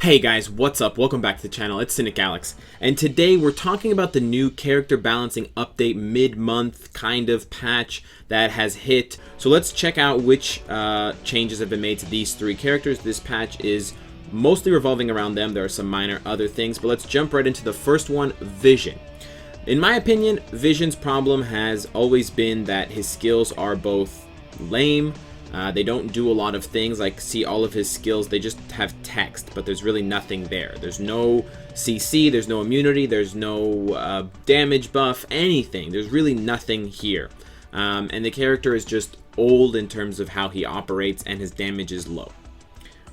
Hey guys, what's up? Welcome back to the channel. It's Cynicalex, and today we're talking about the new character balancing update mid-month kind of patch that has hit. So let's check out which changes have been made to these three characters. This patch is mostly revolving around them. There are some minor other things, but let's jump right into the first one, Vision. In my opinion, Vision's problem has always been that his skills are both lame. They don't do a lot of things. Like, see all of his skills, they just have text, but there's really nothing there. There's no CC, there's no immunity, there's no damage buff, anything. There's really nothing here. And the character is just old in terms of how he operates, and his damage is low.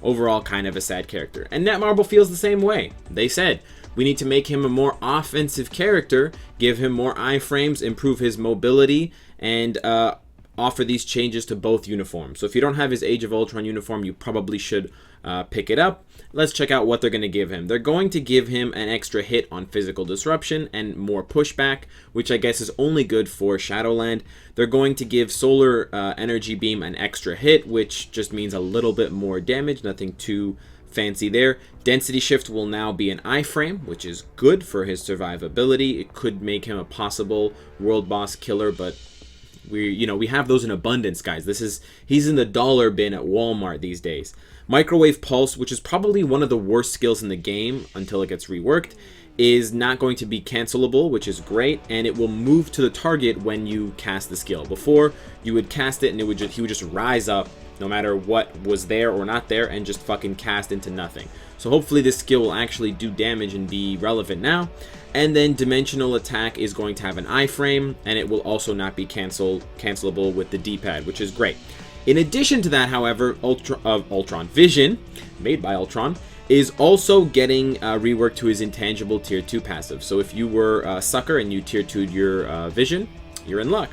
Overall, kind of a sad character. And Netmarble feels the same way. They said, we need to make him a more offensive character, give him more iframes, improve his mobility, and offer these changes to both uniforms. So if you don't have his Age of Ultron uniform, you probably should pick it up. Let's check out what they're going to give him. They're going to give him an extra hit on physical disruption and more pushback, which I guess is only good for Shadowland. They're going to give Solar Energy Beam an extra hit, which just means a little bit more damage, nothing too fancy there. Density Shift will now be an iframe, which is good for his survivability. It could make him a possible world boss killer, but we have those in abundance, guys. He's in the dollar bin at Walmart these days. Microwave Pulse, which is probably one of the worst skills in the game until it gets reworked, is not going to be cancelable, which is great, and it will move to the target when you cast the skill. Before, you would cast it and he would just rise up no matter what was there or not there and just fucking cast into nothing. So hopefully this skill will actually do damage and be relevant now. And then Dimensional Attack is going to have an iframe, and it will also not be cancelable with the D-pad, which is great. In addition to that, however, Ultron Vision, made by Ultron, is also getting reworked to his intangible tier 2 passive. So if you were a sucker and you tier 2'd your Vision, you're in luck.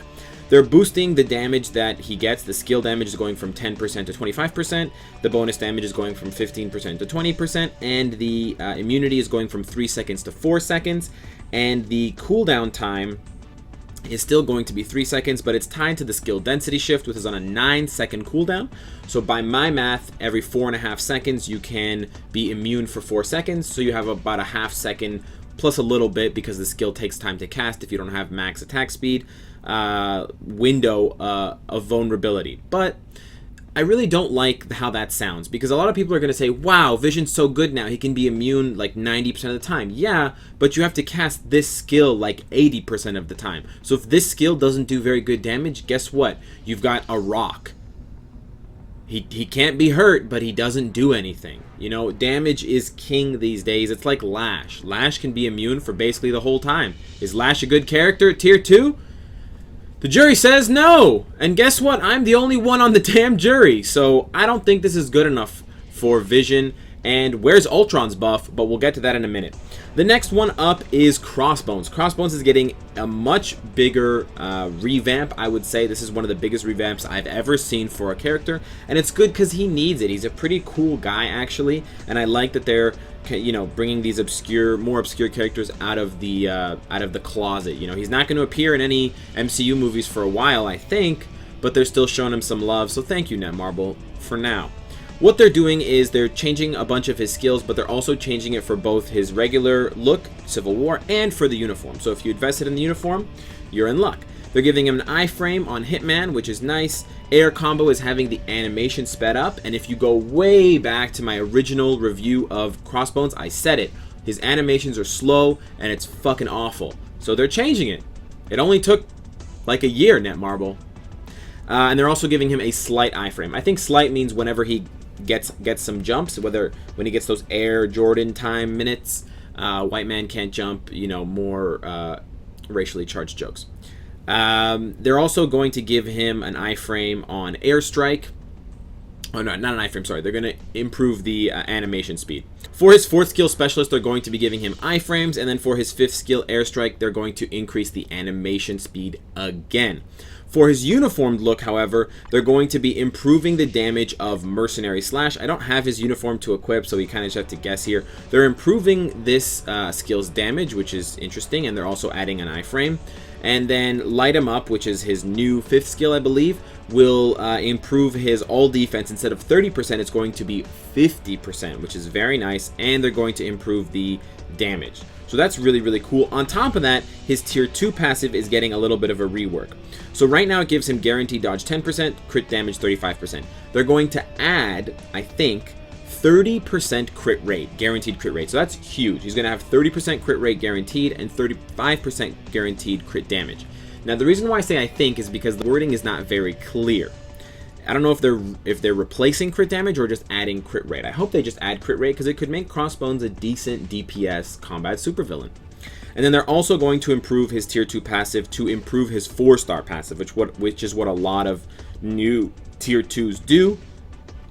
They're boosting the damage that he gets. The skill damage is going from 10% to 25%. The bonus damage is going from 15% to 20%. And the immunity is going from 3 seconds to 4 seconds. And the cooldown time is still going to be 3 seconds, but it's tied to the skill Density Shift, which is on a 9-second cooldown. So by my math, every 4.5 seconds, you can be immune for 4 seconds. So you have about a half second plus a little bit, because the skill takes time to cast if you don't have max attack speed, window of vulnerability. But I really don't like how that sounds, because a lot of people are going to say, wow, Vision's so good now, he can be immune like 90% of the time. Yeah, but you have to cast this skill like 80% of the time. So if this skill doesn't do very good damage, guess what? You've got a rock. He can't be hurt, but he doesn't do anything. You know, damage is king these days. It's like Lash. Lash can be immune for basically the whole time. Is Lash a good character? Tier 2? The jury says no. And guess what? I'm the only one on the damn jury. So I don't think this is good enough for Vision. And where's Ultron's buff? But we'll get to that in a minute. The next one up is Crossbones. Crossbones is getting a much bigger revamp, I would say. This is one of the biggest revamps I've ever seen for a character. And it's good because he needs it. He's a pretty cool guy, actually. And I like that they're, bringing these more obscure characters out of the closet. You know, he's not going to appear in any MCU movies for a while, I think. But they're still showing him some love. So thank you, Netmarble, for now. What they're doing is they're changing a bunch of his skills, but they're also changing it for both his regular look, Civil War, and for the uniform. So if you invested in the uniform, you're in luck. They're giving him an iframe on Hitman, which is nice. Air Combo is having the animation sped up, and if you go way back to my original review of Crossbones, I said it. His animations are slow, and it's fucking awful. So they're changing it. It only took like a year, Netmarble. And they're also giving him a slight iframe. I think slight means whenever he gets some jumps, when he gets those Air Jordan time minutes, white man can't jump, more racially charged jokes. They're also going to give him an iframe on Airstrike. Oh no, not an iframe, sorry. They're going to improve the animation speed. For his 4th skill Specialist, they're going to be giving him iframes, and then for his 5th skill Airstrike, they're going to increase the animation speed again. For his uniformed look, however, they're going to be improving the damage of Mercenary Slash. I don't have his uniform to equip, so we kind of just have to guess here. They're improving this skill's damage, which is interesting, and they're also adding an iframe. And then Light Him Up, which is his new 5th skill, I believe, will improve his all defense. Instead of 30%, it's going to be 50%, which is very nice. And they're going to improve the damage. So that's really, really cool. On top of that, his tier 2 passive is getting a little bit of a rework. So right now it gives him guaranteed dodge 10%, crit damage 35%. They're going to add, I think, 30% crit rate, guaranteed crit rate. So that's huge. He's going to have 30% crit rate guaranteed and 35% guaranteed crit damage. Now the reason why I say I think is because the wording is not very clear. I don't know if they're replacing crit damage or just adding crit rate. I hope they just add crit rate because it could make Crossbones a decent DPS combat supervillain. And then they're also going to improve his tier 2 passive to improve his 4-star passive, which is what a lot of new tier 2s do.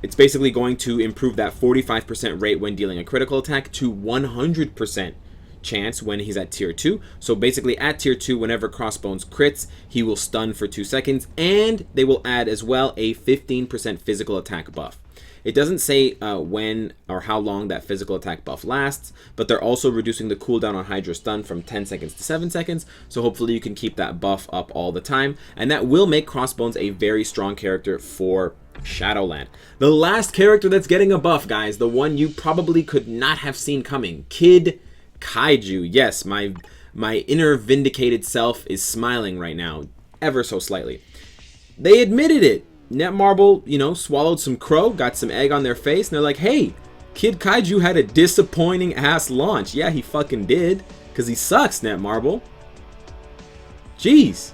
It's basically going to improve that 45% rate when dealing a critical attack to 100% chance when he's at tier 2. So basically at tier 2, whenever Crossbones crits, he will stun for 2 seconds, and they will add as well a 15% physical attack buff. It doesn't say when or how long that physical attack buff lasts, but they're also reducing the cooldown on Hydra stun from 10 seconds to 7 seconds, so hopefully you can keep that buff up all the time, and that will make Crossbones a very strong character for Shadowland. The last character that's getting a buff, guys, the one you probably could not have seen coming, Kid Kaiju. Yes, my inner vindicated self is smiling right now, ever so slightly. They admitted it. Netmarble, you know, swallowed some crow, got some egg on their face, and they're like, hey, Kid Kaiju had a disappointing ass launch. Yeah, he fucking did, because he sucks, Netmarble. Jeez.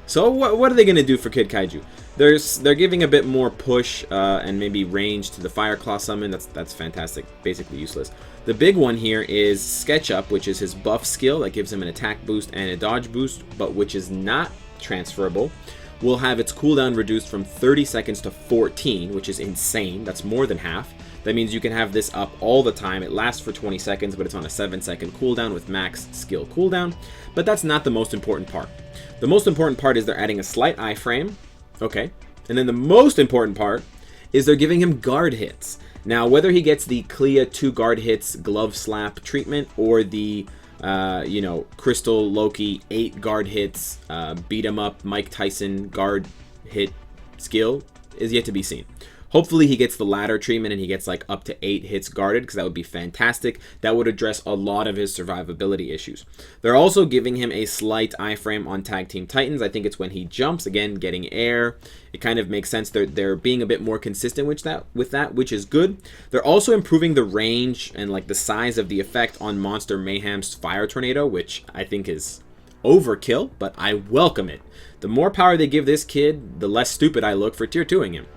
So what are they going to do for Kid Kaiju? They're giving a bit more push and maybe range to the Fire Claw summon. That's fantastic. Basically useless. The big one here is SketchUp, which is his buff skill that gives him an attack boost and a dodge boost, but which is not transferable. Will have its cooldown reduced from 30 seconds to 14, which is insane. That's more than half. That means you can have this up all the time. It lasts for 20 seconds, but it's on a 7-second cooldown with max skill cooldown. But that's not the most important part. The most important part is they're adding a slight iframe. Okay. And then the most important part is they're giving him guard hits. Now, whether he gets the Clea 2 guard hits glove slap treatment or the Crystal Loki 8 guard hits, beat him up Mike Tyson guard hit skill is yet to be seen. Hopefully he gets the latter treatment and he gets like up to 8 hits guarded, because that would be fantastic. That would address a lot of his survivability issues. They're also giving him a slight iframe on Tag Team Titans. I think it's when he jumps, again, getting air. It kind of makes sense. They're being a bit more consistent with that, which is good. They're also improving the range and like the size of the effect on Monster Mayhem's Fire Tornado, which I think is overkill, but I welcome it. The more power they give this kid, the less stupid I look for tier 2ing him.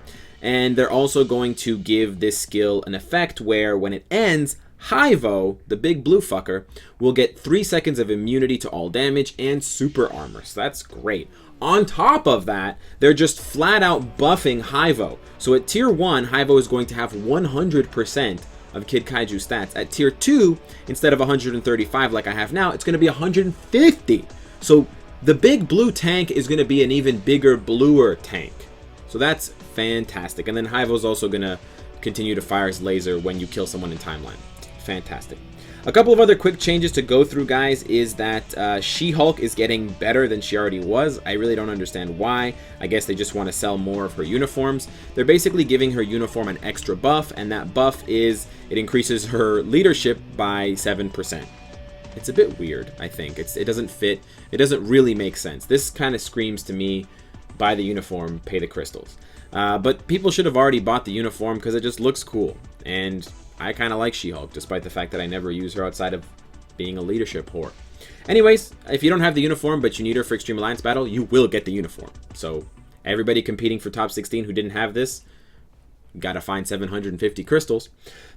And they're also going to give this skill an effect where when it ends, Hyvo, the big blue fucker, will get 3 seconds of immunity to all damage and super armor. So that's great. On top of that, they're just flat out buffing Hyvo. So at tier 1, Hyvo is going to have 100% of Kid Kaiju stats. At tier 2, instead of 135 like I have now, it's going to be 150. So the big blue tank is going to be an even bigger, bluer tank. So that's fantastic. And then Hyvo's also going to continue to fire his laser when you kill someone in timeline. Fantastic. A couple of other quick changes to go through, guys, is that She-Hulk is getting better than she already was. I really don't understand why. I guess they just want to sell more of her uniforms. They're basically giving her uniform an extra buff, and that buff is it increases her leadership by 7%. It's a bit weird, I think. It doesn't fit. It doesn't really make sense. This kind of screams to me, buy the uniform, pay the crystals. But people should have already bought the uniform because it just looks cool. And I kind of like She-Hulk, despite the fact that I never use her outside of being a leadership whore. Anyways, if you don't have the uniform but you need her for Extreme Alliance Battle, you will get the uniform. So everybody competing for top 16 who didn't have this, gotta find 750 crystals.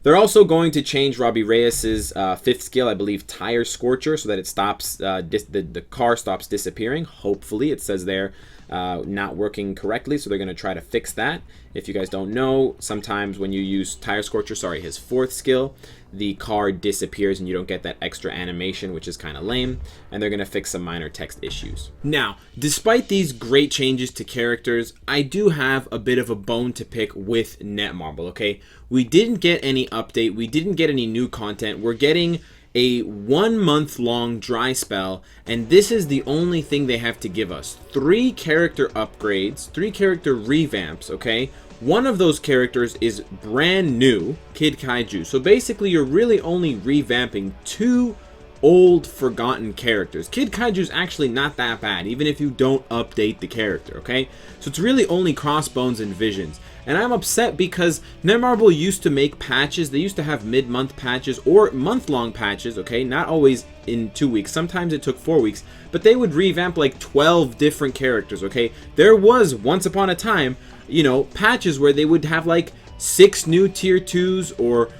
They're also going to change Robbie Reyes's 5th skill, I believe, Tire Scorcher, so that it stops, the car stops disappearing. Hopefully, it says there, not working correctly, so they're going to try to fix that. If you guys don't know, sometimes when you use Tire Scorcher, sorry, his 4th skill, the card disappears and you don't get that extra animation, which is kind of lame, and they're going to fix some minor text issues. Now, despite these great changes to characters, I do have a bit of a bone to pick with Netmarble, okay? We didn't get any update, we didn't get any new content, we're getting a 1 month long dry spell, and this is the only thing they have to give us. 3 character upgrades, 3 character revamps, okay? One of those characters is brand new, Kid Kaiju. So basically you're really only revamping 2 old forgotten characters. Kid Kaiju's actually not that bad, even if you don't update the character, okay? So it's really only Crossbones and Visions. And I'm upset because Netmarble used to make patches. They used to have mid-month patches or month-long patches, okay? Not always in 2 weeks. Sometimes it took 4 weeks. But they would revamp like 12 different characters, okay? There was, once upon a time, you know, patches where they would have like 6 new tier 2s or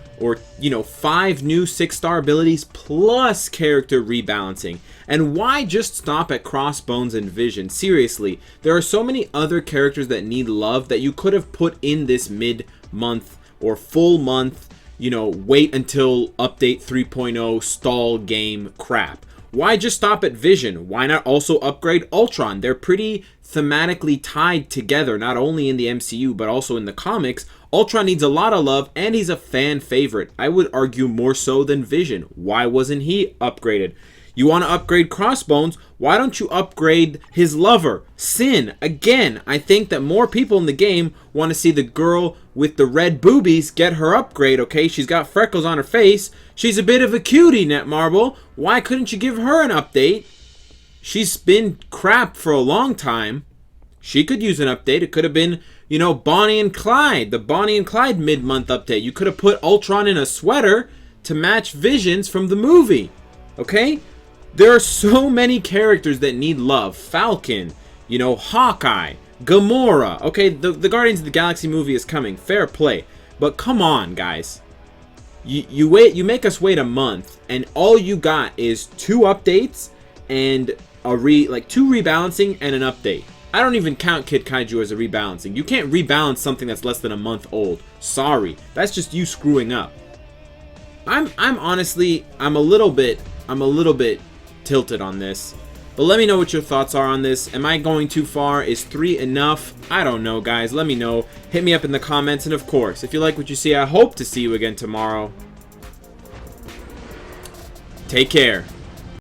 you know, 5 new 6-star abilities plus character rebalancing. And why just stop at Crossbones and Vision? Seriously, there are so many other characters that need love that you could have put in this mid-month or full month, you know, wait until update 3.0 stall game crap. Why just stop at Vision? Why not also upgrade Ultron? They're pretty thematically tied together, not only in the MCU, but also in the comics. Ultron needs a lot of love, and he's a fan favorite. I would argue more so than Vision. Why wasn't he upgraded? You want to upgrade Crossbones? Why don't you upgrade his lover, Sin? Again, I think that more people in the game want to see the girl with the red boobies get her upgrade, okay? She's got freckles on her face. She's a bit of a cutie, Netmarble. Why couldn't you give her an update? She's been crap for a long time. She could use an update. It could have been, you know, Bonnie and Clyde. The Bonnie and Clyde mid-month update. You could have put Ultron in a sweater to match Visions from the movie, okay? There are so many characters that need love. Falcon, you know, Hawkeye, Gamora. Okay, the Guardians of the Galaxy movie is coming. Fair play. But come on, guys. You make us wait a month, and all you got is 2 updates and like 2 rebalancing and an update. I don't even count Kid Kaiju as a rebalancing. You can't rebalance something that's less than a month old. Sorry. That's just you screwing up. I'm honestly, I'm a little bit tilted on this, but let me know what your thoughts are on this. Am I going too far? Is 3 enough? I don't know, guys. Let me know. Hit me up in the comments, and of course, if you like what you see, I hope to see you again tomorrow. Take care.